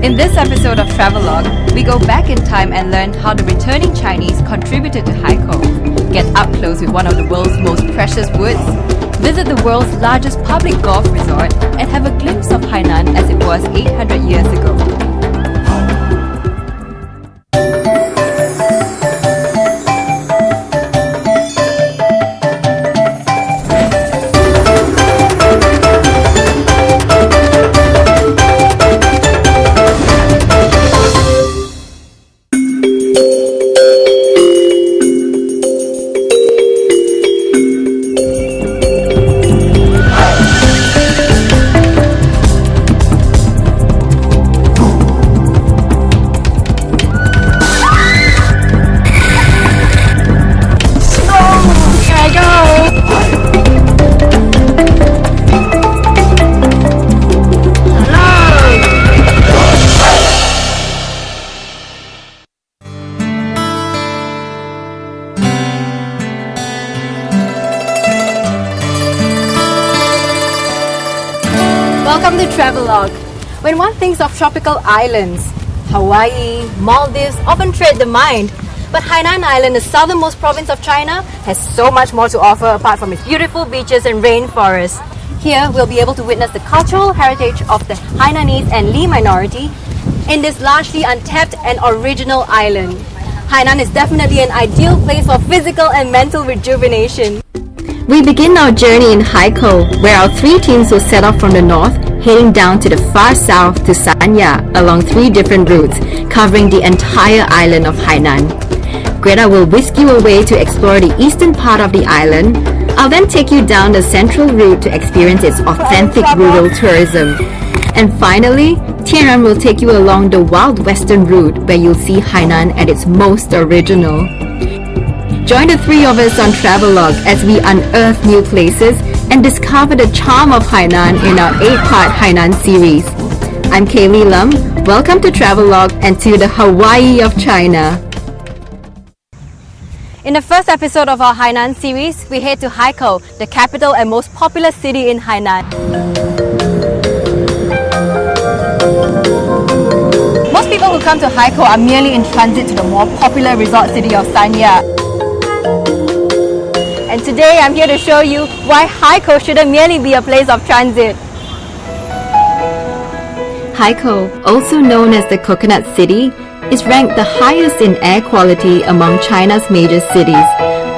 In this episode of Travelogue, we go back in time and learn how the returning Chinese contributed to Haikou, get up close with one of the world's most precious woods, visit the world's largest public golf resort, and have a glimpse of Hainan as it was 800 years ago. Welcome to Travelogue. When one thinks of tropical islands, Hawaii, Maldives often tread the mind. But Hainan Island, the southernmost province of China, has so much more to offer apart from its beautiful beaches and rainforests. Here, we'll be able to witness the cultural heritage of the Hainanese and Li minority in this largely untapped and original island. Hainan is definitely an ideal place for physical and mental rejuvenation. We begin our journey in Haikou, where our three teams will set off from the north, heading down to the far south to Sanya along 3 different routes, covering the entire island of Hainan. Greta will whisk you away to explore the eastern part of the island. I'll then take you down the central route to experience its authentic rural tourism. And finally, Tianran will take you along the wild western route where you'll see Hainan at its most original. Join the 3 of us on Travelogue as we unearth new places and discover the charm of Hainan in our 8-part Hainan series. I'm KayLi Lum. Welcome to Travelogue and to the Hawaii of China. In the first episode of our Hainan series, we head to Haikou, the capital and most popular city in Hainan. Most people who come to Haikou are merely in transit to the more popular resort city of Sanya. And today I'm here to show you why Haikou shouldn't merely be a place of transit. Haikou, also known as the Coconut City, is ranked the highest in air quality among China's major cities,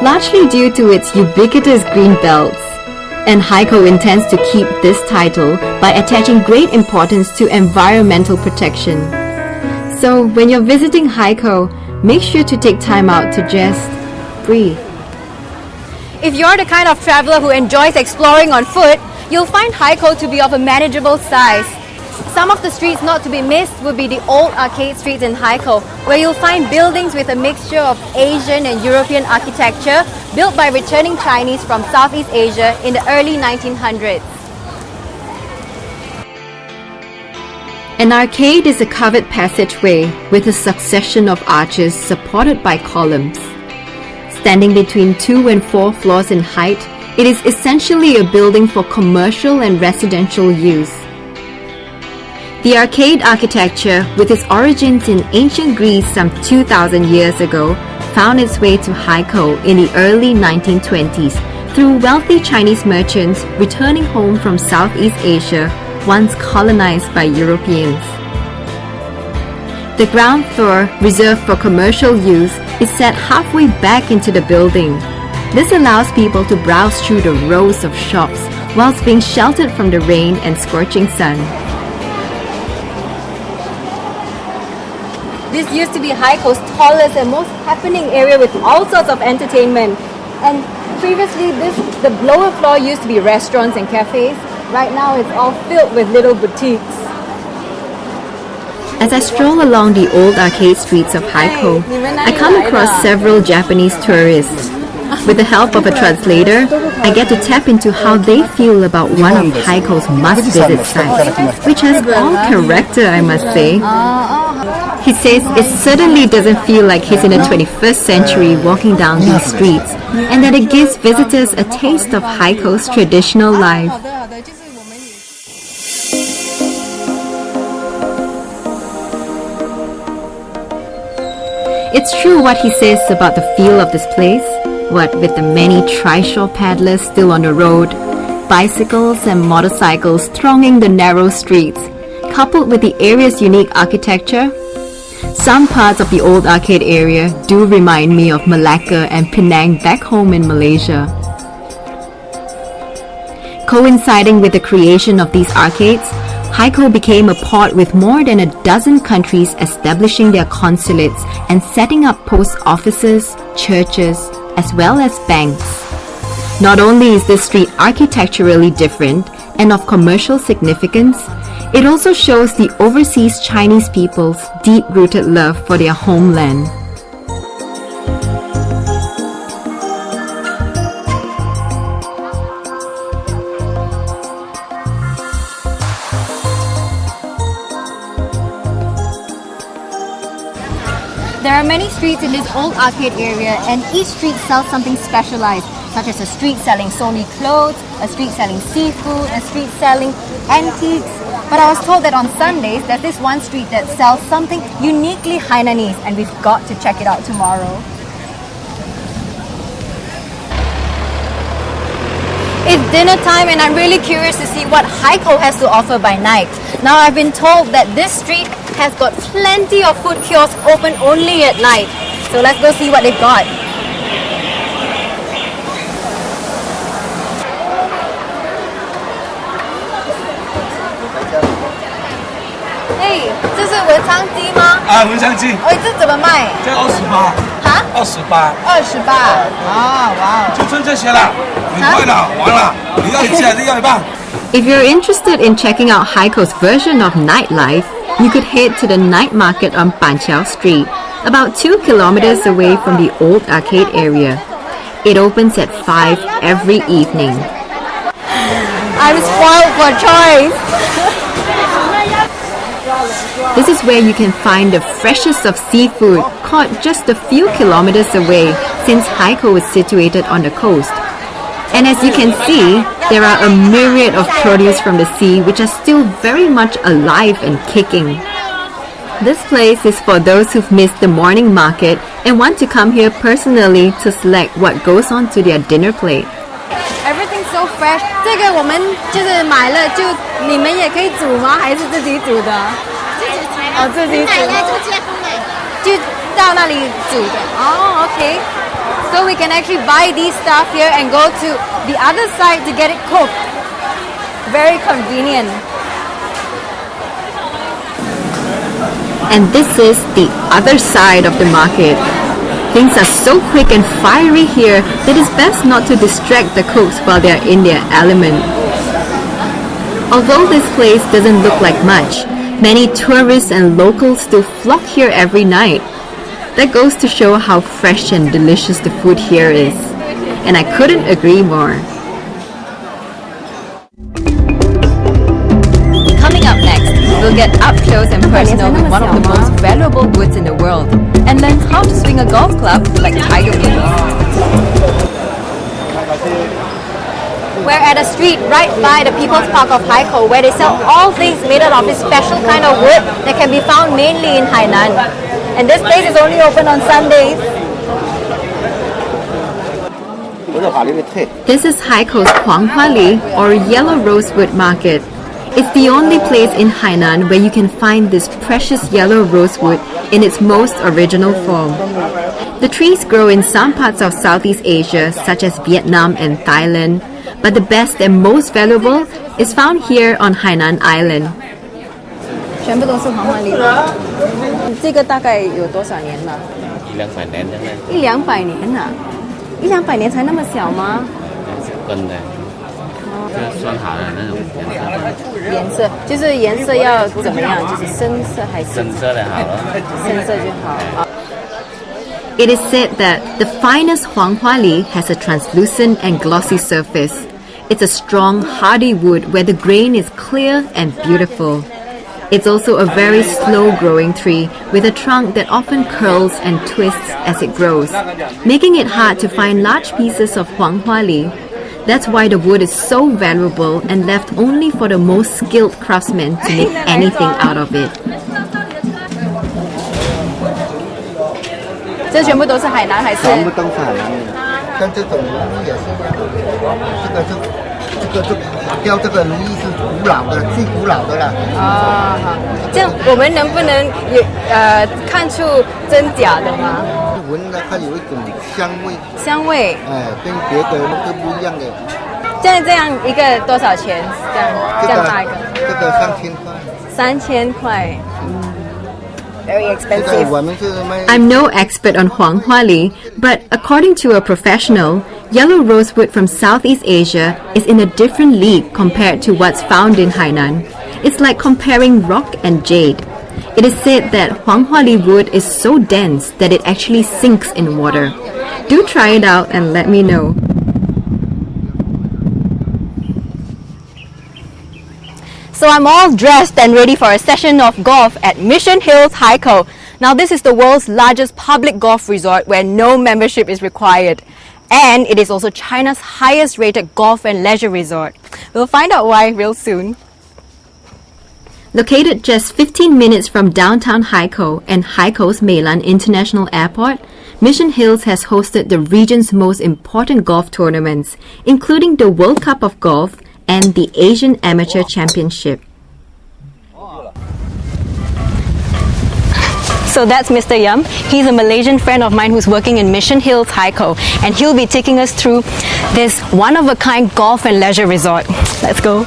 largely due to its ubiquitous green belts. And Haikou intends to keep this title by attaching great importance to environmental protection. So when you're visiting Haikou, make sure to take time out to just breathe. If you're the kind of traveler who enjoys exploring on foot, you'll find Haikou to be of a manageable size. Some of the streets not to be missed would be the old arcade streets in Haikou, where you'll find buildings with a mixture of Asian and European architecture built by returning Chinese from Southeast Asia in the early 1900s. An arcade is a covered passageway with a succession of arches supported by columns. Standing between 2 and 4 floors in height, it is essentially a building for commercial and residential use. The arcade architecture, with its origins in ancient Greece some 2,000 years ago, found its way to Haikou in the early 1920s through wealthy Chinese merchants returning home from Southeast Asia, once colonized by Europeans. The ground floor, reserved for commercial use, is set halfway back into the building. This allows people to browse through the rows of shops whilst being sheltered from the rain and scorching sun. This used to be Haikou's tallest and most happening area with all sorts of entertainment. And previously, the lower floor used to be restaurants and cafes. Right now, it's all filled with little boutiques. As I stroll along the old arcade streets of Haikou, I come across several Japanese tourists. With the help of a translator, I get to tap into how they feel about one of Haikou's must-visit sites, which has all character, I must say. He says it certainly doesn't feel like he's in the 21st century walking down these streets, and that it gives visitors a taste of Haikou's traditional life. It's true what he says about the feel of this place. What with the many trishaw paddlers still on the road, bicycles and motorcycles thronging the narrow streets, coupled with the area's unique architecture. Some parts of the old arcade area do remind me of Malacca and Penang back home in Malaysia. Coinciding with the creation of these arcades, Haikou became a port with more than a dozen countries establishing their consulates and setting up post offices, churches, as well as banks. Not only is this street architecturally different and of commercial significance, it also shows the overseas Chinese people's deep-rooted love for their homeland. There are many streets in this old arcade area, and each street sells something specialized, such as a street selling Sony clothes, a street selling seafood, a street selling antiques. But I was told that on Sundays, there's this one street that sells something uniquely Hainanese, and we've got to check it out tomorrow. It's dinner time, and I'm really curious to see what Haikou has to offer by night. Now, I've been told that this street has got plenty of food kiosks open only at night. So let's go see what they've got. Hey, 这是文昌鸡吗？文昌鸡。哎，这怎么卖？这28。哈？28。28。啊，哇哦！就剩这些了，很快了，完了，你要一起还是要一半？ If you're interested in checking out Haikou's version of nightlife, you could head to the night market on Banqiao Street, about 2 kilometers away from the old arcade area. It opens at 5 every evening. I'm spoiled for choice. This is where you can find the freshest of seafood caught just a few kilometers away, since Haikou is situated on the coast. And as you can see, there are a myriad of produce from the sea which are still very much alive and kicking. This place is for those who've missed the morning market and want to come here personally to select what goes on to their dinner plate. Everything's so fresh. 这个我们就是买了，就你们也可以煮吗？还是自己煮的？自己煮。自己煮。就到那里煮的。哦 ，OK. So we can actually buy these stuff here and go to the other side to get it cooked. Very convenient. And this is the other side of the market. Things are so quick and fiery here that it's best not to distract the cooks while they're in their element. Although this place doesn't look like much, many tourists and locals still flock here every night. That goes to show how fresh and delicious the food here is. And I couldn't agree more. Coming up next, we'll get up close and personal with one of the most valuable goods in the world and learn how to swing a golf club like Tiger Woods. We're at a street right by the People's Park of Haikou, where they sell all things made out of this special kind of wood that can be found mainly in Hainan. And this place is only open on Sundays. This is Haikou's Huanghuali, or Yellow Rosewood Market. It's the only place in Hainan where you can find this precious yellow rosewood in its most original form. The trees grow in some parts of Southeast Asia, such as Vietnam and Thailand, but the best and most valuable is found here on Hainan Island. 全部都是黄花梨。这个大概有多少年了？100-200年的。100-200年啊？100-200年才那么小吗？根的。这算好的那种颜色。就是颜色要怎么样？就是深色还是？深色的好了。深色就好。It is said that the finest Huanghuali has a translucent and glossy surface. It's a strong, hardy wood where the grain is clear and beautiful. It's also a very slow-growing tree with a trunk that often curls and twists as it grows, making it hard to find large pieces of Huanghuali. That's why the wood is so valuable and left only for the most skilled craftsmen to make anything out of it. 这全部都是海南还是？全部都是海南的，但这种如意也是一样的，雕这个如意是古老的，最古老的了。啊，好，这样我们能不能有看出真假的吗？闻了它有一种香味，香味，跟别的那个不一样的。这样一个多少钱？这样大一个？这个3000块。3000块。Very expensive. I'm no expert on Huang Huali, but according to a professional, yellow rosewood from Southeast Asia is in a different league compared to what's found in Hainan. It's like comparing rock and jade. It is said that Huang Huali wood is so dense that it actually sinks in water. Do try it out and let me know. So I'm all dressed and ready for a session of golf at Mission Hills Haikou. Now this is the world's largest public golf resort where no membership is required. And it is also China's highest rated golf and leisure resort. We'll find out why real soon. Located just 15 minutes from downtown Haikou and Haikou's Meilan International Airport, Mission Hills has hosted the region's most important golf tournaments, including the World Cup of Golf and the Asian Amateur Championship. So that's Mr. Yam. He's a Malaysian friend of mine who's working in Mission Hills Haikou, and he'll be taking us through this one-of-a-kind golf and leisure resort. Let's go.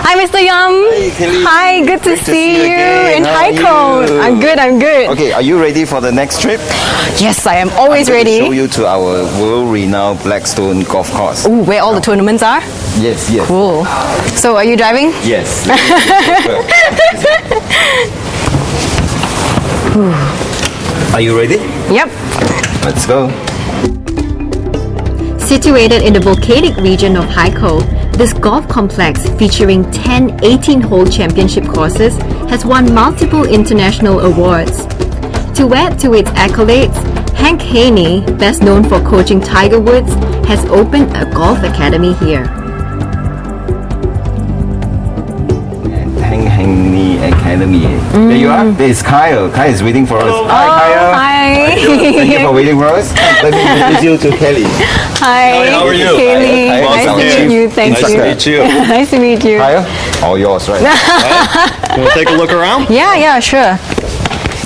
Hi, Mr. Yam. Hey, KayLi. Hi, good to see you in How are Haikou. you? I'm good. Okay, are you ready for the next trip? Yes, I am always I'm going ready. to show you to our world-renowned Blackstone golf course. Ooh, where all the tournaments are? Yes, yes. Cool. So, are you driving? Yes. Are you ready? Yep. Let's go. Situated in the volcanic region of Haikou, this golf complex featuring 10 18-hole championship courses has won multiple international awards. To add to its accolades, Hank Haney, best known for coaching Tiger Woods, has opened a golf academy here. Haney Academy. There you are. There is Kyle. Kyle is waiting for us. Hi, Kyle. Hi. Thank you for waiting for us. Let me introduce you to Kelly. Hi. How are you? KayLi. Hi. Nice to meet you. Thank Nice you. to meet you. Nice to meet you. Kyle, all yours, right? Want to take a look around? Yeah, sure.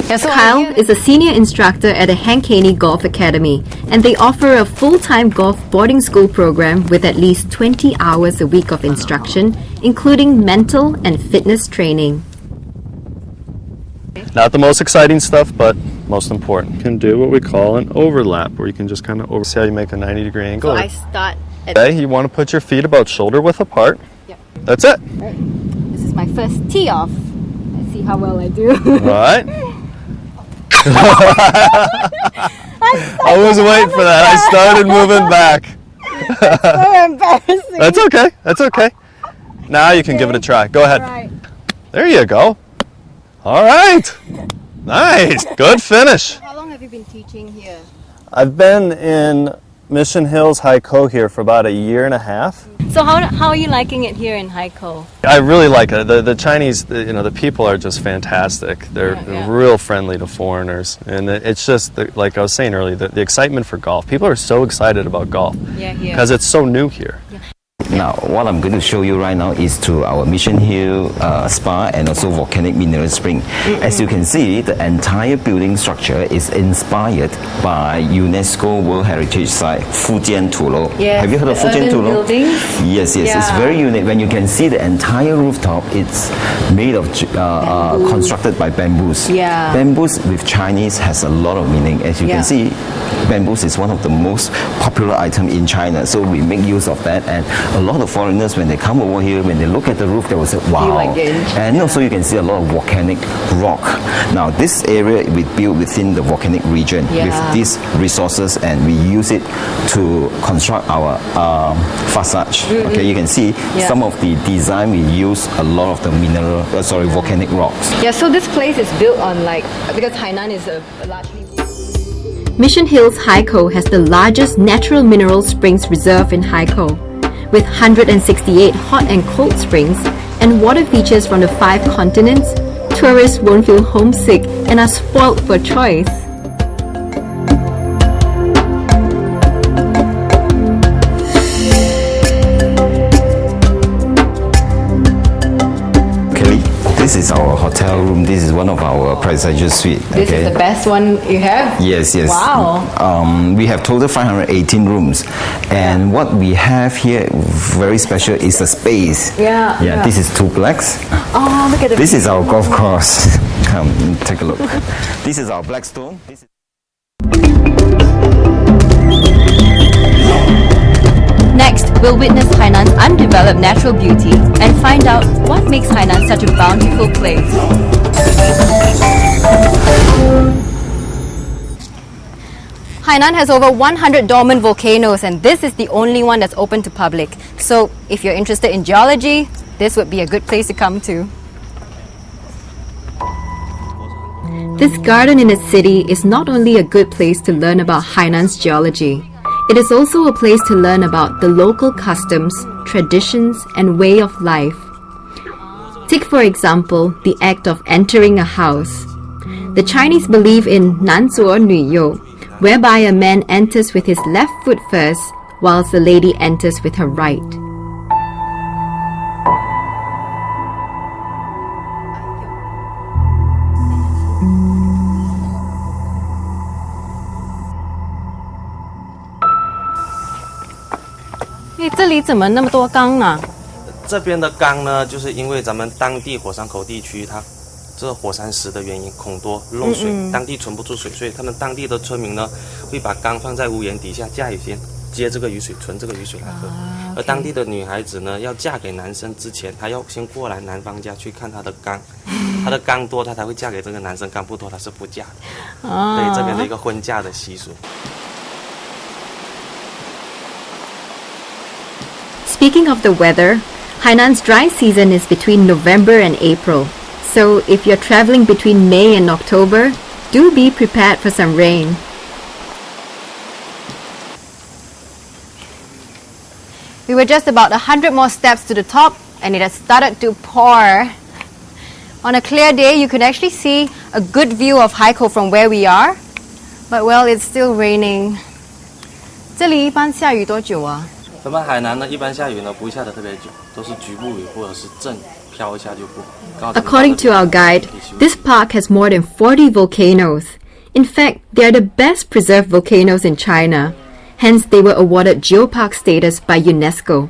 Yeah, so Kyle is a senior instructor at the Hank Haney Golf Academy, and they offer a full-time golf boarding school program with at least 20 hours a week of instruction, including mental and fitness training. Not the most exciting stuff, but most important. You can do what we call an overlap, where you can just kind of see how you make a 90-degree angle. I start at Okay, you want to put your feet about shoulder width apart. Yep. That's it. Right. This is my first tee off. Let's see how well I do. All right. I was waiting for that. I started moving back. So embarrassing. That's okay. That's okay. Now you can give it a try. Go ahead. Right. There you go. All right. Nice. Good finish. How long have you been teaching here? I've been in Mission Hills Haikou here for about a year and a half. So how are you liking it here in Haikou? I really like it. The Chinese, the people are just fantastic. They're real friendly to foreigners, and it's just like I was saying earlier, the excitement for golf. People are so excited about golf because it's so new here. Now, what I'm going to show you right now is to our Mission Hill Spa and also volcanic mineral spring. As you can see, the entire building structure is inspired by UNESCO World Heritage Site Fujian Tulo. Yes, Have you heard of the Fujian urban Tulo? buildings? Yes, it's Yeah. very unique. When you can see the entire rooftop, it's made of constructed by bamboos. Yeah. Bamboos with Chinese has a lot of meaning. As you Yeah. can see, bamboos is one of the most popular item in China, so we make use of that. And a lot of foreigners, when they come over here, when they look at the roof, they will say, wow. like it. And also you can see a lot of volcanic rock. Now this area we built within the volcanic region with these resources, and we use it to construct our facade. Okay, you can see some of the design, we use a lot of the volcanic rocks. Yeah, so this place is built on because Hainan is a largely... Mission Hills Haikou has the largest natural mineral springs reserve in Haikou, with 168 hot and cold springs and water features from the 5 continents. Tourists won't feel homesick and are spoiled for choice. is our hotel room. This is one of our presidential suite. This is the best one you have? Yes, yes. Wow. We have total 518 rooms. And what we have here, very special, is the space. Yeah. This is duplex. Oh, look at This is our golf course. Come, take a look. This is our Blackstone. Next, we'll witness Hainan's undeveloped natural beauty and find out what makes Hainan such a bountiful place. Hainan has over 100 dormant volcanoes, and this is the only one that's open to public. So if you're interested in geology, this would be a good place to come to. This garden in its city is not only a good place to learn about Hainan's geology, it is also a place to learn about the local customs, traditions, and way of life. Take for example the act of entering a house. The Chinese believe in 男左女右, whereby a man enters with his left foot first, whilst the lady enters with her right. Hey, 这里怎么那么多缸呢？这边的缸呢，就是因为咱们当地火山口地区，它这火山石的原因，孔多漏水，当地存不住水，所以他们当地的村民呢，会把缸放在屋檐底下架雨先接这个雨水，存这个雨水来喝。而当地的女孩子呢，要嫁给男生之前，她要先过来男方家去看她的缸，她的缸多，她才会嫁给这个男生；缸不多，她是不嫁的。对，这边的一个婚嫁的习俗。Speaking of the weather, Hainan's dry season is between November and April. So if you're traveling between May and October, do be prepared for some rain. We were just about 100 more steps to the top and it has started to pour. On a clear day, you can actually see a good view of Haikou from where we are. But well, it's still raining. 这里一般下雨多久啊？咱们海南呢，一般下雨呢不会下得特别久，都是局部雨或者是阵飘一下就过。According to our guide, this park has more than 40 volcanoes. In fact, they are the best preserved volcanoes in China. Hence, they were awarded geopark status by UNESCO.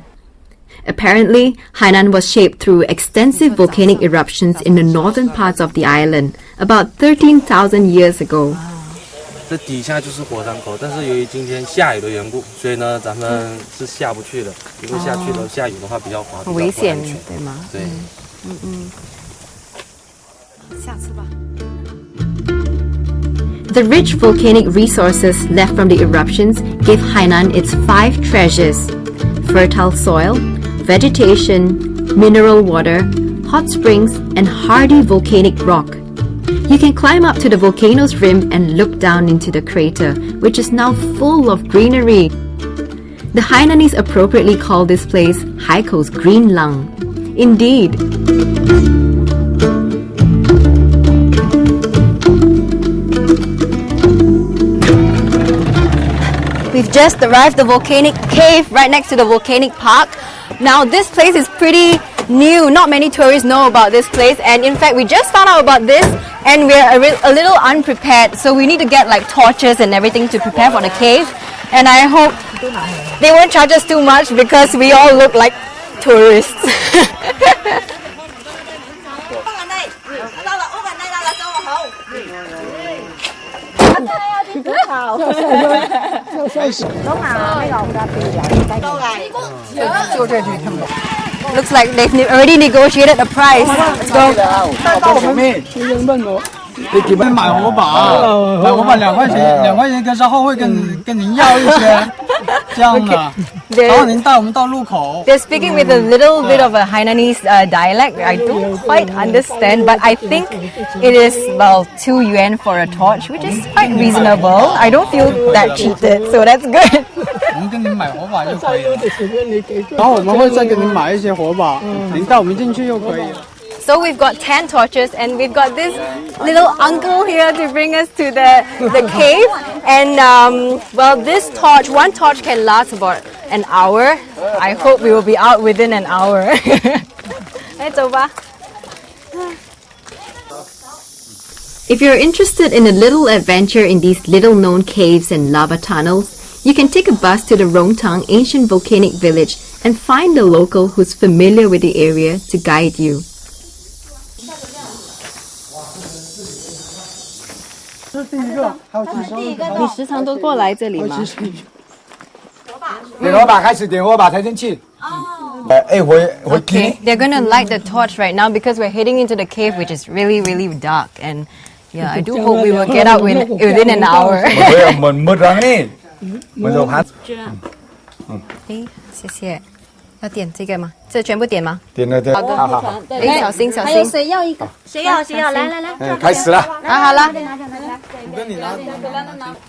Apparently, Hainan was shaped through extensive volcanic eruptions in the northern parts of the island about 13,000 years ago. 这底下就是火山口，但是由于今天下雨的缘故，所以呢，咱们是下不去的。如果下去了，下雨的话比较滑，很危险，对吗？对。下次吧。The rich volcanic resources left from the eruptions gave Hainan its 5 treasures: fertile soil, vegetation, mineral water, hot springs, and hardy volcanic rock. You can climb up to the volcano's rim and look down into the crater, which is now full of greenery. The Hainanese appropriately call this place Haikou's Green Lung. Indeed. We've just arrived at the volcanic cave right next to the volcanic park. Now this place is pretty new. Not many tourists know about this place, and in fact we just found out about this and we're a little unprepared, so we need to get like torches and everything to prepare for the cave. And I hope they won't charge us too much because we all look like tourists. Looks like they've already negotiated the price. Let's go. 你准备买火把，买火把2块钱，2块钱，跟稍后会跟您要一些，这样的，然后您带我们到路口。 They're speaking with a little bit of a Hainanese dialect. I don't quite understand, but I think it is about 2 yuan for a torch, which is quite reasonable. I don't feel that cheated, so that's good. 我们跟您买火把就可以了，然后我们会再给您买一些火把，您带我们进去就可以了。 So we've got 10 torches and we've got this little uncle here to bring us to the cave. And well, this torch, one torch can last about an hour. I hope we will be out within an hour. Let's over. If you're interested in a little adventure in these little-known caves and lava tunnels, you can take a bus to the Rongtang ancient volcanic village and find a local who's familiar with the area to guide you. 这是第一个，还有几十个。你时常都过来这里吗？点火把，开始点火把，抬升器。Okay, they're gonna light the torch right now because we're heading into the cave, which is really, really dark. And yeah, I do hope we will get out within an hour. mình mất răng đi. Mình rồi hát. 谢谢。要点这个吗？这全部点吗？点了，好的，好。小心小心。还有谁要一个？谁要？来，开始了。啊，好了。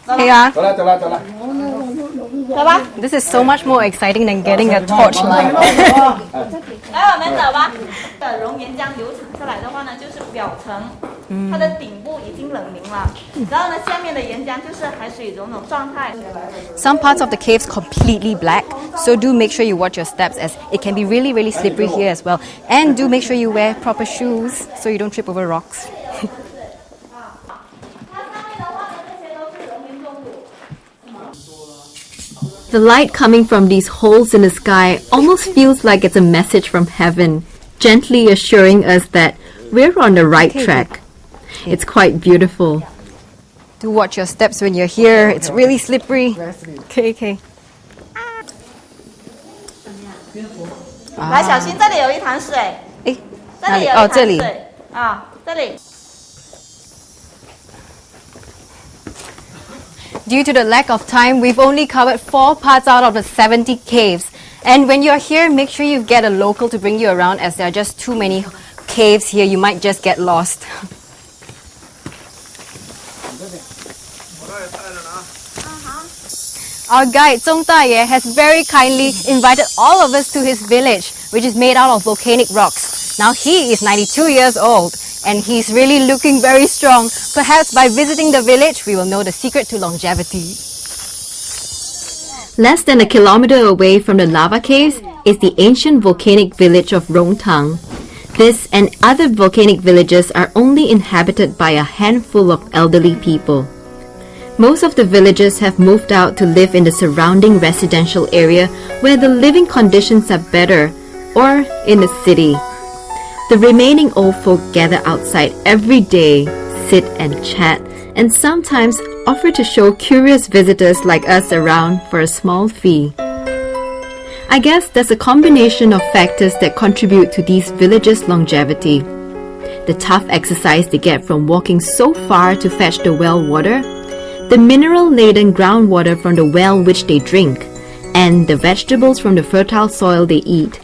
可以啊。走了。走吧。This is so much more exciting than getting a torch light. 来，我们走吧。熔岩浆流产下来的话呢，就是表层，它的顶部已经冷凝了，然后呢，下面的岩浆就是海水溶溶状态。Some parts of the caves completely black, so do make sure you watch your steps as it can be really, really slippery here as well. And do make sure you wear proper shoes so you don't trip over rocks. The light coming from these holes in the sky almost feels like it's a message from heaven, gently assuring us that we're on the right track. It's quite beautiful. Do watch your steps when you're here. It's really slippery. Okay. 来，小心，这里有一潭水。诶，这里有一潭水啊，这里。Due to the lack of time, we've only covered 4 parts out of the 70 caves. And when you're here, make sure you get a local to bring you around as there are just too many caves here. You might just get lost. Our guide, Zhong Daye, has very kindly invited all of us to his village, which is made out of volcanic rocks. Now he is 92 years old and he's really looking very strong. Perhaps by visiting the village, we will know the secret to longevity. Less than a kilometer away from the lava caves is the ancient volcanic village of Rongtang. This and other volcanic villages are only inhabited by a handful of elderly people. Most of the villagers have moved out to live in the surrounding residential area where the living conditions are better, or in the city. The remaining old folk gather outside every day, sit and chat, and sometimes offer to show curious visitors like us around for a small fee. I guess there's a combination of factors that contribute to these villages' longevity. The tough exercise they get from walking so far to fetch the well water, the mineral-laden groundwater from the well which they drink, and the vegetables from the fertile soil they eat,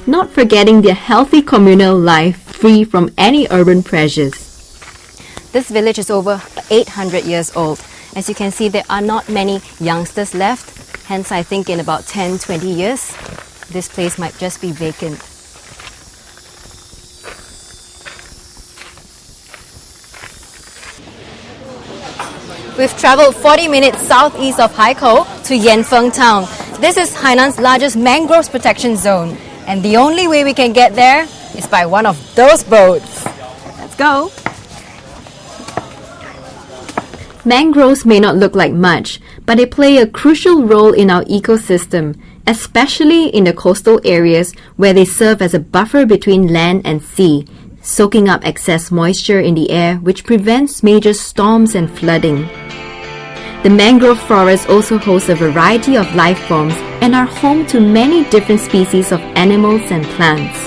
not forgetting their healthy communal life free from any urban pressures. This village is over 800 years old. As you can see, there are not many youngsters left. Hence, I think in about 10-20 years, this place might just be vacant. We've traveled 40 minutes southeast of Haikou to Yanfeng town. This is Hainan's largest mangroves protection zone. And the only way we can get there is by one of those boats. Let's go. Mangroves may not look like much, but they play a crucial role in our ecosystem, especially in the coastal areas where they serve as a buffer between land and sea, soaking up excess moisture in the air which prevents major storms and flooding. The mangrove forest also hosts a variety of life forms and are home to many different species of animals and plants.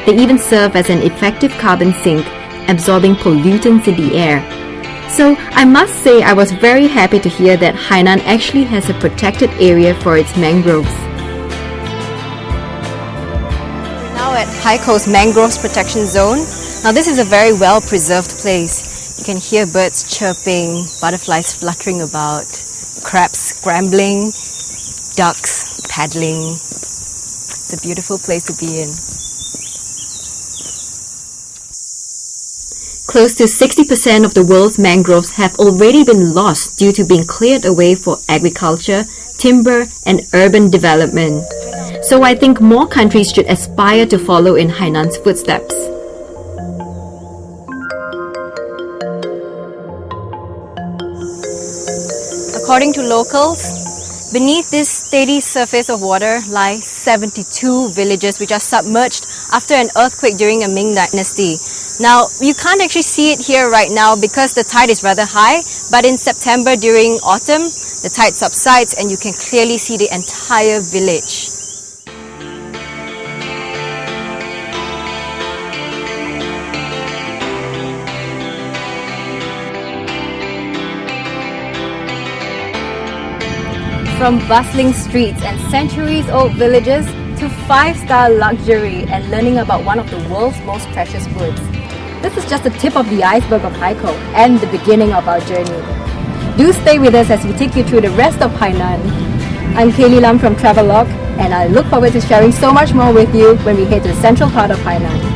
They even serve as an effective carbon sink, absorbing pollutants in the air. So I must say I was very happy to hear that Hainan actually has a protected area for its mangroves. We're now at Haikou's Mangroves Protection Zone. Now this is a very well preserved place. You can hear birds chirping, butterflies fluttering about, crabs scrambling, ducks paddling. It's a beautiful place to be in. Close to 60% of the world's mangroves have already been lost due to being cleared away for agriculture, timber, and urban development. So I think more countries should aspire to follow in Hainan's footsteps. according to locals, beneath this steady surface of water lie 72 villages which are submerged after an earthquake during a Ming dynasty. Now, you can't actually see it here right now because the tide is rather high, but in September during autumn, the tide subsides and you can clearly see the entire village. From bustling streets and centuries-old villages to five-star luxury and learning about one of the world's most precious goods. This is just the tip of the iceberg of Haikou and the beginning of our journey. Do stay with us as we take you through the rest of Hainan. I'm KayLi Lum from Travelogue, and I look forward to sharing so much more with you when we head to the central part of Hainan.